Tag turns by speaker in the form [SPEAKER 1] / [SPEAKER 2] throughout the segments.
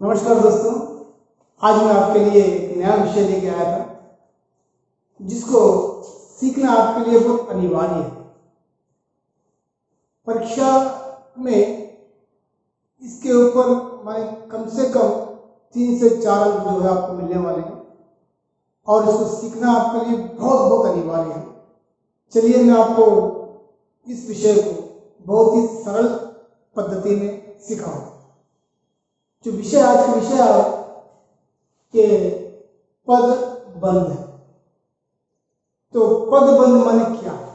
[SPEAKER 1] नमस्कार दोस्तों, आज मैं आपके लिए एक नया विषय लेके आया था जिसको सीखना आपके लिए बहुत अनिवार्य है। परीक्षा में इसके ऊपर मैं कम से कम 3 से 4 अंक जो है आपको मिलने वाले हैं और इसको सीखना आपके लिए बहुत बहुत अनिवार्य है। चलिए मैं आपको इस विषय को बहुत ही सरल पद्धति में सिखाऊं। जो विषय आज का विषय है कि पद बंध है। तो पद बंध माने क्या है?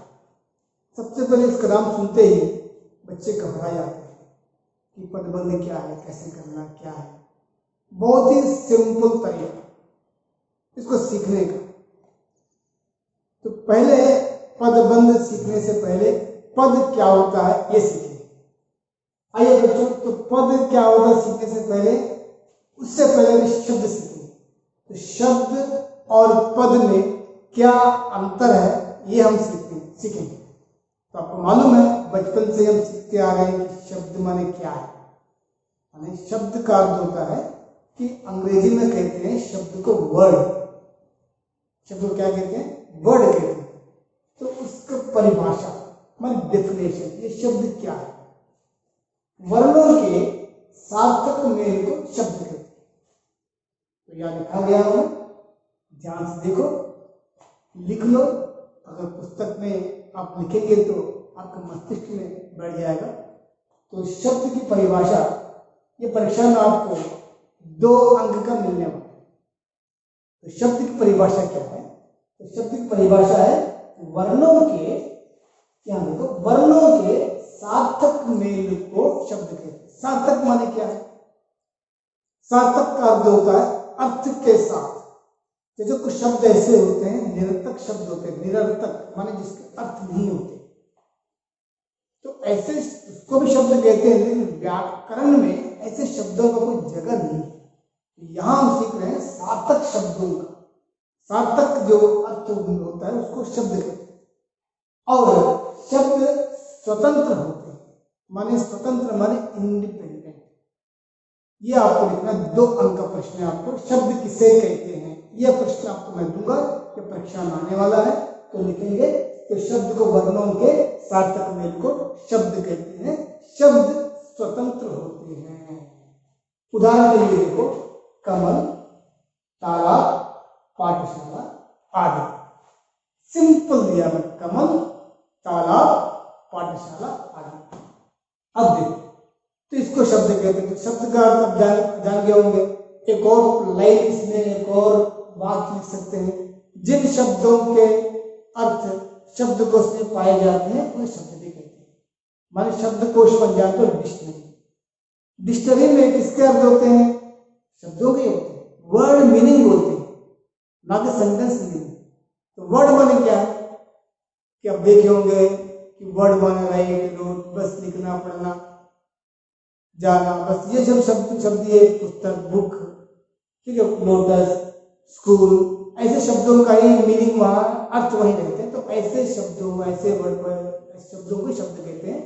[SPEAKER 1] सबसे पहले इसका नाम सुनते ही बच्चे घबरा जाते हैं कि पद बंध क्या है, कैसे करना, क्या है। बहुत ही सिंपल तरीका इसको सीखने का। तो पहले पद बंध सीखने से पहले पद क्या होता है ये सीखें। आइए बच्चों, तो पद क्या होता है सीखने से पहले, उससे पहले भी शब्द सीखें। तो शब्द और पद में क्या अंतर है ये हम सीखेंगे। तो आपको मालूम है बचपन से हम सीखते आ रहे हैं कि शब्द माने क्या है। माने शब्द का अर्थ होता है कि अंग्रेजी में कहते हैं शब्द को वर्ड। शब्द को क्या कहते हैं? वर्ड कहते हैं। तो उसका परिभाषा माने डेफिनेशन, ये शब्द क्या है? वर्णों के सार्थक मेल को शब्द कहते हैं। तो यहां लिखा गया हो, ध्यान से देखो, लिख लो। अगर पुस्तक में आप लिखेंगे तो आपके मस्तिष्क में बैठ जाएगा। तो शब्द की परिभाषा, ये परीक्षा में आपको 2 अंक का मिलने वाला है। तो शब्द की परिभाषा क्या है? तो शब्द की परिभाषा है वर्णों के, यहां देखो, वर्णों के सार्थक मेल को शब्द कहते हैं। सार्थक माने क्या है? सार्थक का अर्थ होता है अर्थ के साथ। जैसे कुछ शब्द ऐसे होते हैं, निरर्थक शब्द होते हैं। निरर्थक माने जिसके अर्थ नहीं होते, तो ऐसे उसको भी शब्द कहते हैं। लेकिन व्याकरण में ऐसे शब्दों का कोई जगह नहीं है। यहां हम सीख रहे हैं सार्थक शब्दों का। सार्थक जो अर्थ होता है उसको शब्द कहते हैं। और शब्द स्वतंत्र होते हैं, माने स्वतंत्र माने इंडिपेंडेंट। ये आपको लिखना 2 अंक का प्रश्न है। आपको शब्द किसे कहते हैं यह प्रश्न आपको मैं दूंगा, ये परीक्षा में आने वाला है। तो लिखेंगे तो शब्द को वर्णों के सार्थक मेल को शब्द कहते हैं। शब्द स्वतंत्र होते हैं। उदाहरण के लिए देखो, कमल, तालाब, पाठशाला आदि। सिंपल दिया मैं, कमल, तालाब, पाठशाला आदि। अब देखो, तो इसको शब्द कहते हैं। तो शब्द का अर्थ आप जान गए होंगे। एक और लाइन इसमें, एक और बात लिख सकते हैं। जिन शब्दों के अर्थ शब्दकोश में पाए जाते हैं उन्हें शब्द भी कहते हैं। माने शब्दकोश बन जाते हैं डिक्शनरी। डिक्शनरी में किसके अर्थ होते हैं? शब्दों के होते हैं। वर्ड मीनिंग होते हैं, ना कि सेंटेंस मीनिंग। तो वर्ड माने क्या है कि आप देखे होंगे कि वर्ड माने राइट, रोट, बस लिखना, पढ़ना, जाना, बस ये सब शब्द ये पुस्तक, बुक, ठीक है, लोटस, स्कूल, ऐसे शब्दों का ही मीनिंग वहां, अर्थ वही रहते हैं। तो ऐसे शब्दों, ऐसे वर्ड पर शब्दों को शब्द कहते हैं।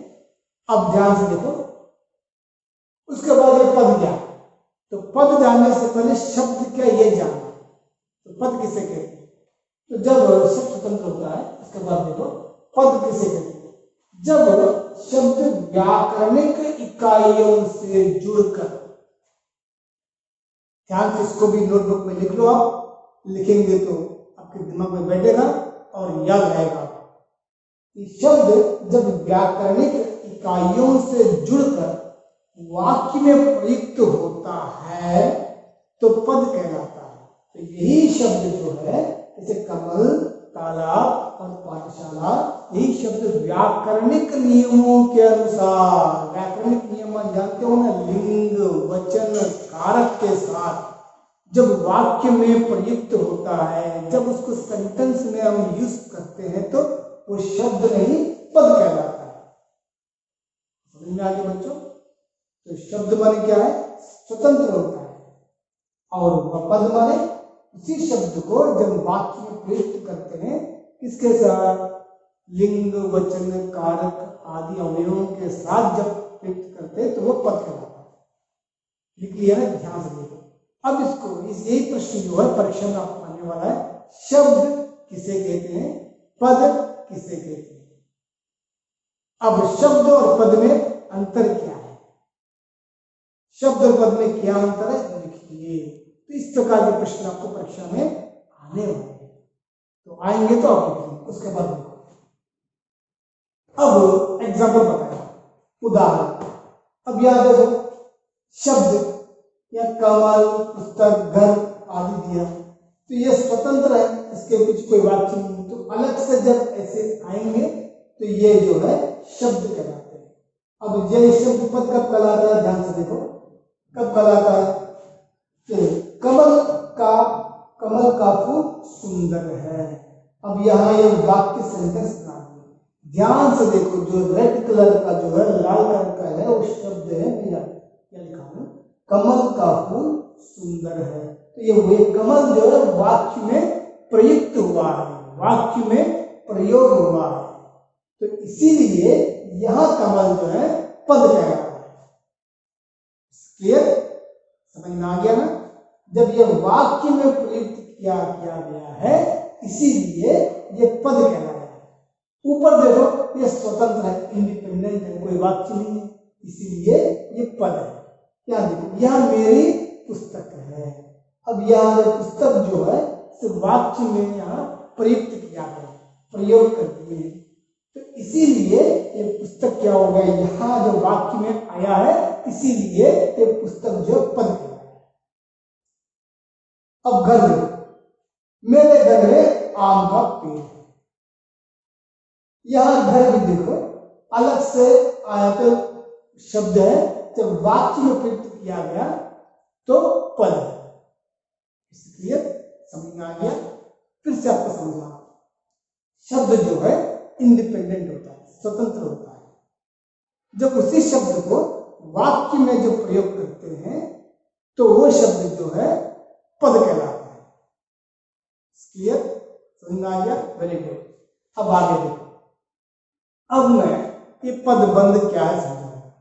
[SPEAKER 1] अब ध्यान से देखो, उसके बाद ये पद क्या? तो पद जानने से पहले शब्द क्या ये जानना। तो पद किसे कहते हैं? तो जब शब्द स्वतंत्र होता है, उसके बाद देखो पद किसे कहते हैं? जब शब्द व्याकरणिक इकाइयों से जुड़कर, ध्यान से इसको भी नोटबुक में लिख लो। आप लिखेंगे तो आपके दिमाग में बैठेगा और याद रहेगा कि शब्द जब व्याकरणिक इकाइयों से जुड़कर वाक्य में प्रयुक्त होता है तो पद कहलाता है। तो यही शब्द जो है, जैसे कमल, तालाब और पाठशाला, यही शब्द व्याकरणिक नियमों के अनुसार, व्याकरणिक नियम जानते हो ना, लिंग, वचन, कारक के साथ जब वाक्य में प्रयुक्त होता है, जब उसको सेंटेंस में हम यूज करते हैं तो वो शब्द नहीं पद कहलाता है। समझ में आ गया बच्चों? तो शब्द माने क्या है? स्वतंत्र होता है। और पद माने उसी शब्द को जब वाक्य में प्रयुक्त करते हैं, किसके साथ? लिंग, वचन, कारक आदि अवयवों के साथ जब प्रयुक्त करते हैं तो वो पद कहलाता है। लिख लिया है, ध्यान से देखो। अब इसको यही प्रश्न जो है परीक्षा में आपको आने वाला है, शब्द किसे कहते हैं, पद किसे कहते हैं। अब शब्द और पद में अंतर क्या है, शब्द और पद में क्या अंतर है लिखिए। तो इस प्रकार के प्रश्न आपको परीक्षा में आने वाले हैं, तो आएंगे तो आप लिखिए। उसके बाद देखो, अब एग्जाम्पल बताया, उदाहरण। अब याद देखो, शब्द या कमल, पुस्तक, घर आदि दिया, तो ये स्वतंत्र है, इसके बीच कोई वाक्य नहीं। तो अलग से जब ऐसे आएंगे तो ये जो है शब्द कहलाते हैं। अब ये शब्द पद कब कहलाता है, ध्यान से देखो, कब कहलाता है, कमल का फूल सुंदर है। अब यहाँ ये वाक्य सेंटेंस बना दिया, ध्यान से देखो, जो रेड कलर का जो है, लाल कलर का है, वो शब्द है मेरा, क्या लिखा है, कमल का फूल सुंदर है। तो ये कमल जो है वाक्य में प्रयुक्त हुआ है, वाक्य में प्रयोग हुआ है, तो इसीलिए यहां कमल जो है पद कहलाता है। क्लियर, समझ में आ गया ना। जब ये वाक्य में प्रयुक्त किया गया है, इसीलिए ये पद कहलाता है। ऊपर देखो, ये स्वतंत्र है, इंडिपेंडेंट है, कोई वाक्य नहीं है, इसीलिए ये पद है। क्या देखो, यह मेरी पुस्तक है। अब यह पुस्तक जो है सिर्फ वाक्य में यहाँ प्रयुक्त किया गया, प्रयोग कर दिए, तो इसीलिए ये पुस्तक क्या हो गया, यहाँ जो वाक्य में आया है, इसीलिए ये पुस्तक जो पद कहलाया। अब घर देखो, मेरे घर में आम का पेड़ है। यहां घर भी देखो अलग से आया, तो शब्द है, जब वाक्य में प्रयुक्त किया गया तो पद है। इसलिए समझ में आ गया, फिर से आपको समझना, शब्द जो है इंडिपेंडेंट होता है, स्वतंत्र होता है। जब उसी शब्द को वाक्य में जो प्रयोग करते हैं तो वो शब्द जो है पद कहलाता है। क्लियर, समझ में आ गया, वेरी गुड। अब आगे देखो, अब मैं ये पद बंध क्या है समझाऊंगा।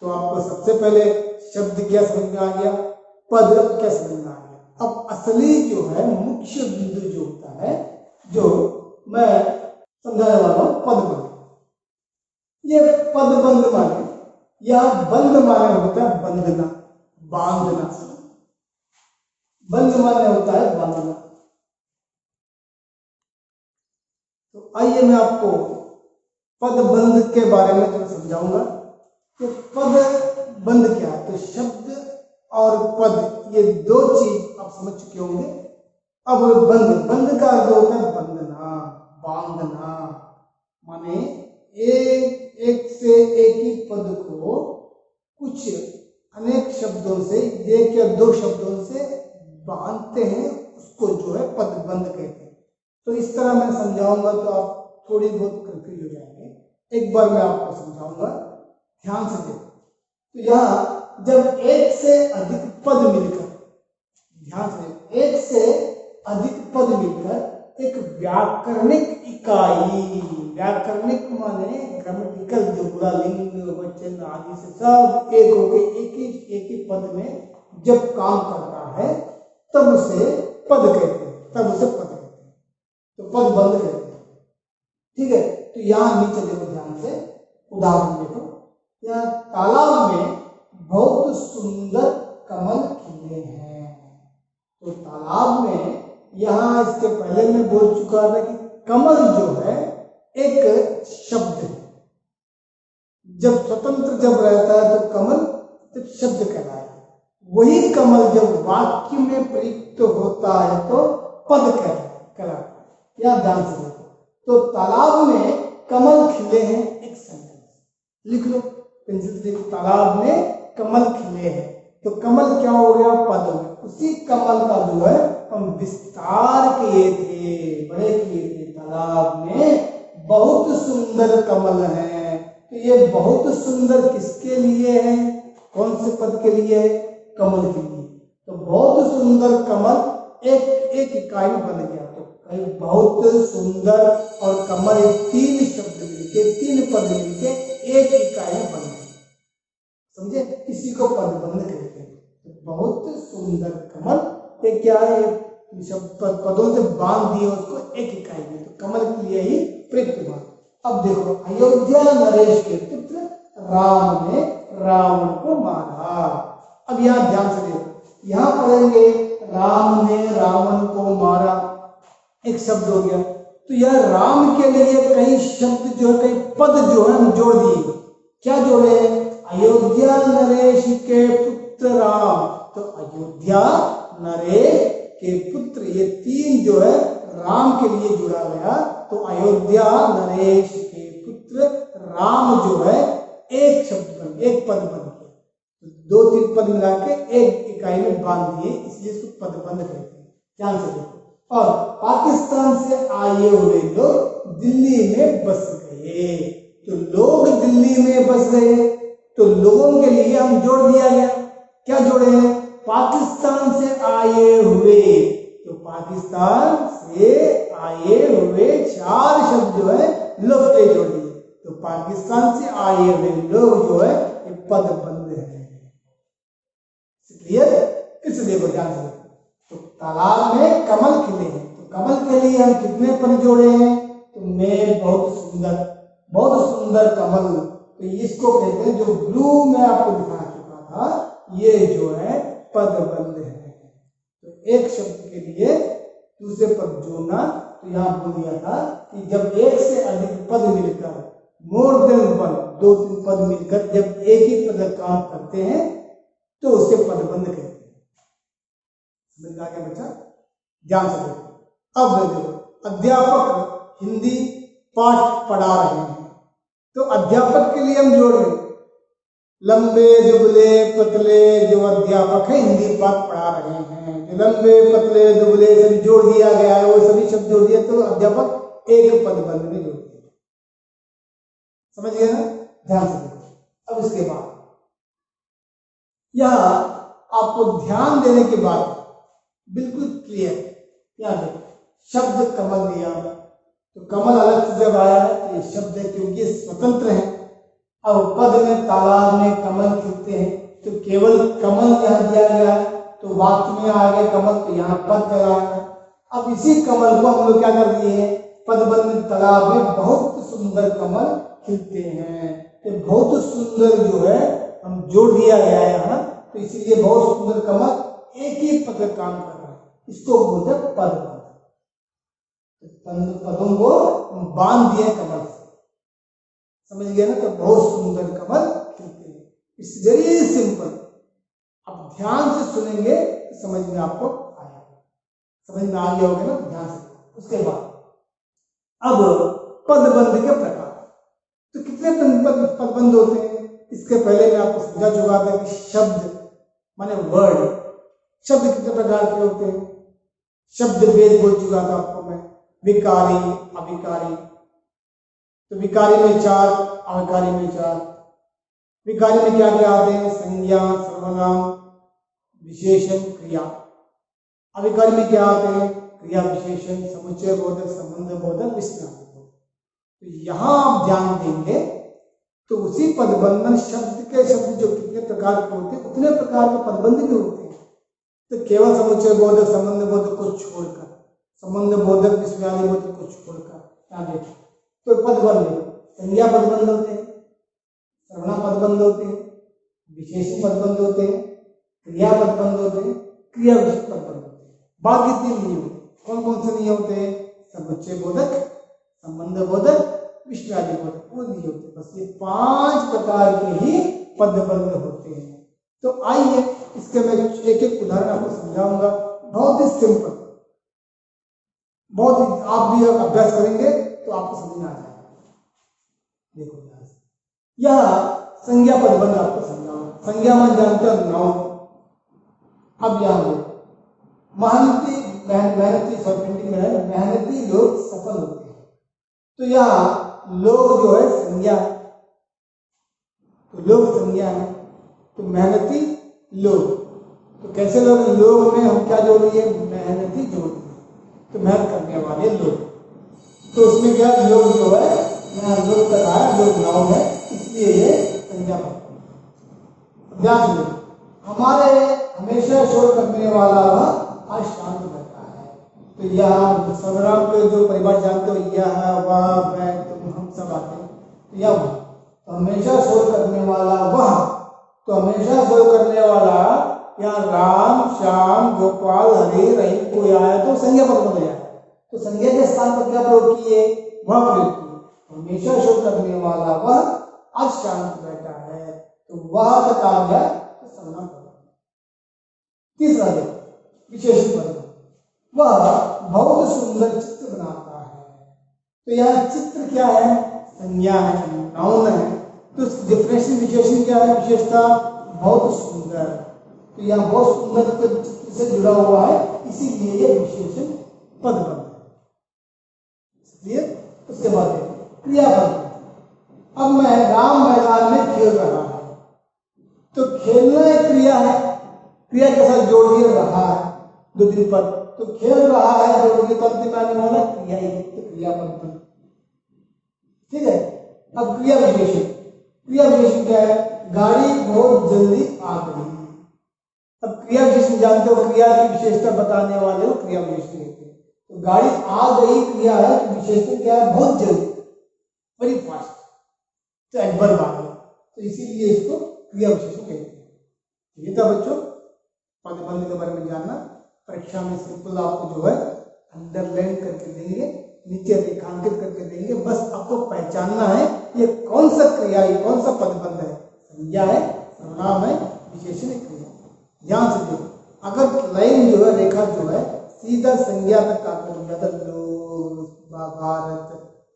[SPEAKER 1] तो आपको सबसे पहले शब्द क्या समझ में आ गया, पद क्या समझ में आ गया। अब असली जो है मुख्य बिंदु जो होता है, जो मैं समझाने वाला हूं, पद बंध। ये पद बंध माने, या बंध माने होता है बंधना, बांधना। बंध माने होता है बांधना। तो आइए मैं आपको पद बंध के बारे में थोड़ा समझाऊंगा कि पद बंध क्या है। तो शब्द और पद, ये दो चीज आप समझ चुके होंगे। अब बंध का अर्थ होता है बंधना, बांधना, माने एक से एक ही पद को कुछ अनेक शब्दों से, एक या दो शब्दों से बांधते हैं, उसको जो है पद बंध कहते हैं। तो इस तरह मैं समझाऊंगा तो आप थोड़ी बहुत कंफ्यूज हो जाएंगे। एक बार मैं आपको समझाऊंगा, ध्यान से देखो। तो यहाँ जब एक से अधिक पद मिलकर, ध्यान से, एक से अधिक पद मिलकर एक व्याकरणिक इकाई, व्याकरणिक माने ग्रामेटिकल, जो पूरा लिंग वचन आदि से सब एक होके एक ही पद में जब काम करता है, तब उसे पद कहते हैं, तब उसे पद कहते हैं। तो पद बंध कहते हैं, ठीक है। तो यहाँ नीचे देखो, ध्यान से उदाहरण देखो। यहाँ तालाब में बहुत सुंदर कमल खिले हैं। तो तालाब में, यहाँ इसके पहले मैं बोल चुका था कि कमल जो है एक शब्द है। जब स्वतंत्र जब रहता है तो कमल जब शब्द कहलाता है, वही कमल जब वाक्य में प्रयुक्त होता है तो पद कहलाता है। या ध्यान से देखो, तो तालाब में कमल खिले हैं, एक सेंटेंस लिख लो पेंसिल से। तालाब में कमल खिले हैं, तो कमल क्या हो गया, पद हो गया। उसी कमल का जो है हम विस्तार किए थे, बड़े किए थे। तालाब में बहुत सुंदर कमल हैं। तो ये बहुत सुंदर किसके लिए है, कौन से पद के लिए है, कमल के लिए। तो बहुत सुंदर कमल एक इकाई में बन गया। तो बहुत सुंदर और कमल, तीन शब्द मिलके, तीन पद मिलके एक इकाई में बन गए, समझे। इसी को पद बंध कहते हैं। बहुत सुंदर कमल। ये क्या है, शब्द पदों से बांध दिए उसको एक इकाई में, तो कमल के लिए ही प्रयुक्त हुआ। अब देखो, अयोध्या नरेश के पुत्र राम ने रावण को मारा। अब यहां ध्यान से देखो, यहां पढ़ेंगे राम ने रावण को मारा, एक शब्द हो गया। तो यह राम के लिए कई शब्द जो है, कई पद जो है हम जोड़ दिए। क्या जोड़े हैं? अयोध्या नरेश के पुत्र राम, तो अयोध्या नरेश के पुत्र, ये तीन जो है राम के लिए जुड़ा गया। तो अयोध्या नरेश के पुत्र राम जो है एक शब्द बन, एक पद बन गया। तो दो तीन पद मिला के एक इकाई में बांध दिए, इसलिए इसको पदबंध कहते हैं। ध्यान से देखो। और पाकिस्तान से आए हुए लोग दिल्ली में बस गए, तो लोग दिल्ली में बस गए, तो लोगों के लिए हम जोड़ दिया गया। क्या जोड़े हैं? पाकिस्तान से आए हुए, तो पाकिस्तान से आए हुए चार शब्द जो है लोग के जोड़ दिए। तो पाकिस्तान से आए हुए लोग जो है ये पदबंध है। क्लियर? फिर देखो ध्यान से। तो तालाब में कमल खिले हैं, तो कमल के लिए हम कितने पद जोड़े हैं? तो मैं बहुत सुंदर कमल, तो इसको कहते हैं, जो ब्लू में आपको दिखा चुका था, ये जो है पदबंध है। तो एक शब्द के लिए दूसरे पद जोड़ना, तो यहां बोल दिया था कि जब एक से अधिक पद मिलकर, मोर देन वन, दो तीन पद मिलकर जब एक ही पद काम करते हैं तो उसे पदबंध कहते हैं। समझ आ गया बच्चा? ध्यान से देखो। अब देखो, अध्यापक हिंदी पाठ पढ़ा रहे हैं, तो अध्यापक के लिए हम जोड़ रहे हैं लंबे दुबले पतले, जो अध्यापक है हिंदी पाठ पढ़ा रहे हैं, जो लंबे पतले दुबले सभी जोड़ दिया गया है, वो सभी शब्द जोड़ दिया, तो अध्यापक एक पदबंध में जोड़ दिया। समझ गए ना? ध्यान से देखो। अब इसके बाद यह आपको ध्यान देने के बाद बिल्कुल क्लियर, क्या देखो, शब्द कमल लिया, तो कमल अलग से जब आया है तो ये शब्द है, क्योंकि ये स्वतंत्र है। अब पद में तालाब में कमल खिलते हैं, तो केवल कमल यहां दिया गया है, तो वाक्य में आ गया कमल, तो यहाँ पद चलाएगा। अब इसी कमल को हम लोग क्या कर दिए हैं? पदबंध तालाब में बहुत सुंदर कमल खिलते हैं, तो बहुत सुंदर जो है हम जोड़ दिया गया है यहाँ, तो इसीलिए बहुत सुंदर कमल एक ही पद काम कर रहा है, इसको बोलते हैं पदबंध। पदों को बांध दिए कमल से, समझ गया ना? तो बहुत सुंदर कमल खिलते हैं। It's very simple. अब ध्यान से सुनेंगे तो समझ में आपको आएगा, समझ में आ गया होगा ना? ध्यान से। उसके बाद अब पदबंध के प्रकार, तो कितने पदबंध होते हैं? इसके पहले मैं आपको समझा चुका था कि शब्द माने वर्ड, शब्द कितने प्रकार के होते हैं? शब्द भेद बोल चुका था आपको मैं, विकारी अविकारी। तो विकारी में चार, अविकारी में चार। विकारी में क्या क्या आते हैं? संज्ञा, सर्वनाम, विशेषण, क्रिया। अविकारी में क्या आते हैं? क्रिया विशेषण, समुच्चय बोधक, संबंध बोधक, विस्मयादि बोधक। तो यहां आप ध्यान देंगे तो उसी पदबंधन शब्द के शब्द जो कितने प्रकार के होते हैं उतने प्रकार के पदबंध भी होते हैं। तो केवल समुच्चय बोधक, संबंध बोधक को छोड़कर, संबंध बोधक, विस्मयादि बोधक को छोड़कर क्या देखो, तो पदबंध, संज्ञा पदबंध होते हैं, सर्वनाम पदबंध होते हैं, विशेषण पदबंध होते हैं, क्रिया पदबंध होते हैं, क्रिया विशेष पदबंध होते हैं। बाकी तीन नहीं होते। कौन कौन से नहीं होते हैं? समुच्चय बोधक, संबंध बोधक, विस्मयादि बोधक, वो नहीं होते। बस ये पांच प्रकार के ही पदबंध होते हैं। तो आइए इसके मैं एक एक उदाहरण आपको समझाऊंगा, बहुत ही सिंपल, बहुत ही, आप भी अभ्यास करेंगे तो आपको समझ में आ जाएगा। देखो ध्यान से, यह संज्ञा पदबंध आपको समझाऊंगा। संज्ञा मान जानते हो? नाउन। अब यहां देखो, मेहनती लोग सफल होते हैं, तो यहां लोग जो है संज्ञा है, तो लोग संज्ञा है, तो मेहनती लोग, तो कैसे लोग? लोग में हम क्या जोड़ दिए? मेहनती जोड़ दिए, तो मेहनत करने वाले लोग। तो उसमें क्या लोग जो है, यहाँ लोग तक आया, लोग नाउन है, इसलिए ये संज्ञा पद। ध्यान से हमारे हमेशा शोर करने वाला वह आज शांत रहता है। तो यह सर्वनाम के जो परिभाषा जानते हो, यह वह वह तुम हम सब आते हैं। तो यह तो हमेशा शोर करने वाला वह, तो हमेशा शोर करने वाला यहाँ राम श्याम गोपाल हरे रहीम कोई आया तो संज्ञा पद बन जाए। तो संज्ञा के स्थान पर क्या प्रयोग किए, वह प्रयोग किए। हमेशा शोर करने वाला वह आज शांत बैठा है, तो वह तक आ गया तो सर्वनाम पद। तीसरा देखो विशेषण पद, वह बहुत सुंदर चित्र बनाता है। तो यह चित्र क्या है, संज्ञा है, नाउन है। तो डिफरेंशियल विशेषण क्या है, विशेषता बहुत सुंदर। तो यह बहुत सुंदर चित्र से जुड़ा हुआ है, इसीलिए यह विशेषण पद बनता है। इसलिए उसके बाद क्रियापद। अब मैं राम मैदान में खेल रहा है, तो खेलना एक क्रिया है, क्रिया के साथ जोड़ दिया रहा है दो दिन पर, तो खेल रहा है जोड़ दिए तो अंतिम आने वाला क्रिया ही, तो क्रियापद। ठीक है। अब क्रिया विशेषण, क्रिया विशेषण क्या है, गाड़ी बहुत जल्दी आ गई। अब क्रिया विशेषण जानते हो, क्रिया की विशेषता बताने वाले हो क्रिया विशेषण कहते हैं। तो गाड़ी आ गई क्रिया है, तो विशेषण क्या है, बहुत जल्दी, वेरी फास्ट, तो एडवर्ब आ गया, तो इसीलिए इसको क्रिया विशेषण कहते हैं। ये था बच्चों पदबंध के बारे में जानना। परीक्षा में सिंपल आपको जो है अंडरलाइन करके देंगे, नीचे रेखांकित करके देंगे, बस आपको पहचानना है ये कौन सा क्रिया है, कौन सा पदबंध है, संज्ञा है, सर्वनाम है, विशेषण है, क्रिया। ध्यान से देखो, अगर लाइन जो है, रेखा जो है सीधा संज्ञा तक आकर हो जाता, लोग, भारत,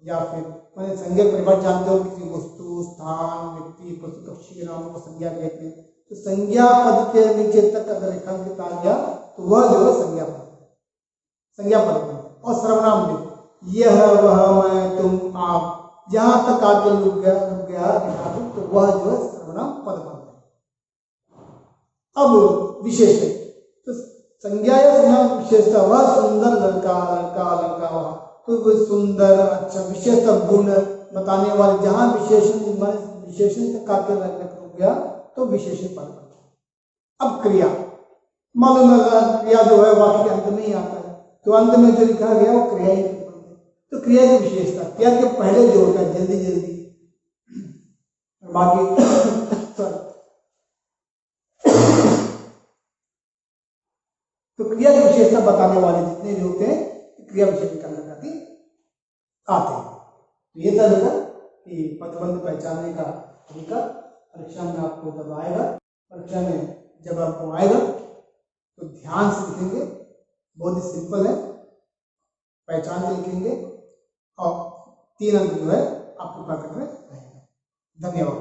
[SPEAKER 1] या फिर मैंने संज्ञा परिभाषा जानते हो, किसी वस्तु, स्थान, व्यक्ति, पशु पक्षी के नामों को संज्ञा कहते हैं। तो संज्ञा पद के नीचे तक अगर रेखांकित आ गया तो वह जो है संज्ञा पद, संज्ञा पद। और सर्वनाम देखो, यह वह मैं तुम आप, जहां तक आके रुक गया रेखांकित, तो वह जो है सर्वनाम पद बनता है। अब विशेषण, तो संज्ञा या सर्वनाम विशेषता, वह सुंदर लड़का, लड़का लड़का वह, तो वह सुंदर, अच्छा, विशेषता गुण बताने वाले, जहां विशेषण तक आके रुक गया तो विशेषण पद बनता है। अब क्रिया, मालूम है क्रिया जो है वाक्य के अंत में ही आता है, तो अंत में जो लिखा गया वो क्रिया ही बनता है। तो क्रिया की विशेषता, क्रिया के पहले जोड़ता है जल्दी जल्दी, बाकी तो क्रिया की विशेषता बताने वाले जितने भी होते हैं क्रिया विशेषण का लगाती आते हैं। तो ये था बेटा कि पदबंध पहचानने का तरीका। परीक्षा में आपको जब आएगा, परीक्षा में जब आपको आएगा तो ध्यान से लिखेंगे, बहुत ही सिंपल है, पहचान के लिखेंगे और 3 अंक जो है आपके पकड़ में रहेगा। धन्यवाद।